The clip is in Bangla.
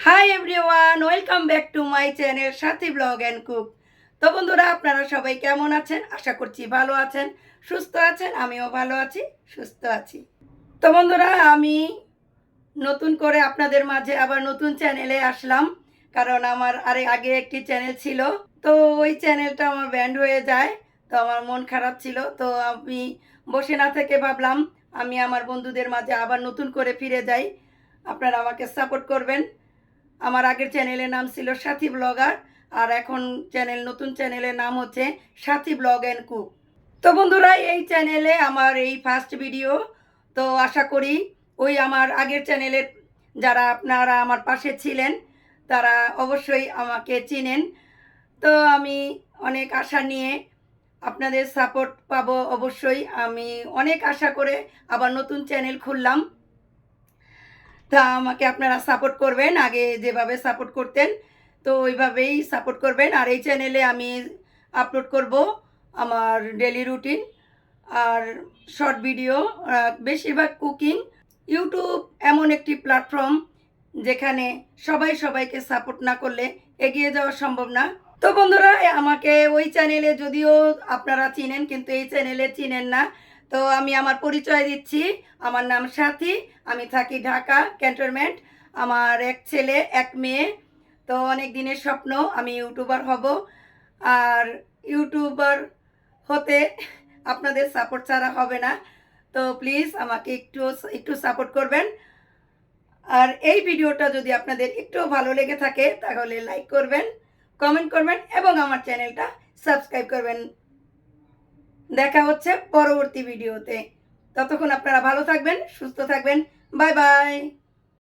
Hi everyone, welcome back to my channel Sathi blog and cook. তো বন্ধুরা, আপনারা সবাই কেমন আছেন? আশা করছি ভালো আছেন, সুস্থ আছেন। আমিও ভালো আছি, সুস্থ আছি। তো বন্ধুরা, আমি নতুন করে আপনাদের মাঝে আবার নতুন চ্যানেলে আসলাম, কারণ আমার আগে একটি চ্যানেল ছিল। তো ওই চ্যানেলটা আমার ব্যান্ড হয়ে যায়। তো আমার মন খারাপ ছিল। তো আমি বসে না থেকে ভাবলাম আমি আমার বন্ধুদের মাঝে আবার নতুন করে ফিরে যাই। আপনারা আমাকে সাপোর্ট করবেন। আমার আগের চ্যানেলের নাম ছিল সাথী ব্লগার, আর এখন নতুন চ্যানেলের নাম হচ্ছে সাথী ব্লগ অ্যান্ড কুক। তো বন্ধুরা, এই চ্যানেলে আমার এই ফার্স্ট ভিডিও। তো আশা করি ওই আমার আগের চ্যানেলের যারা আপনারা আমার পাশে ছিলেন তারা অবশ্যই আমাকে চিনেন। তো আমি অনেক আশা নিয়ে আপনাদের সাপোর্ট পাবো অবশ্যই। আমি অনেক আশা করে আবার নতুন চ্যানেল খুললাম। তা আমাকে আপনারা সাপোর্ট করবেন, আগে যেভাবে সাপোর্ট করতেন তো ওইভাবেই সাপোর্ট করবেন। আর এই চ্যানেলে আমি আপলোড করব আমার ডেলি রুটিন আর শর্ট ভিডিও, বেশিরভাগ কুকিং। ইউটিউব এমন একটি প্ল্যাটফর্ম যেখানে সবাইকে সাপোর্ট না করলে এগিয়ে যাওয়া সম্ভব না। তো বন্ধুরা, আমাকে ওই চ্যানেলে যদিও আপনারা চিনেন, কিন্তু এই চ্যানেলে চিনেন না। তো আমি আমার পরিচয় দিচ্ছি। আমার নাম সাথী, আমি থাকি ঢাকা ক্যান্টনমেন্ট। আমার এক ছেলে এক মেয়ে। তো অনেক দিনের স্বপ্ন আমি ইউটিউবার হব। আর ইউটিউবার হতে আপনাদের সাপোর্ট ছাড়া হবে না। তো প্লিজ আমাকে একটু একটু সাপোর্ট করবেন। আর এই ভিডিওটা যদি আপনাদের একটু ভালো লেগে থাকে তাহলে লাইক করবেন, কমেন্ট করবেন এবং আমার চ্যানেলটা সাবস্ক্রাইব করবেন। দেখা হচ্ছে পরবর্তী ভিডিওতে। ততক্ষণ আপনারা ভালো থাকবেন, সুস্থ থাকবেন। Bye bye.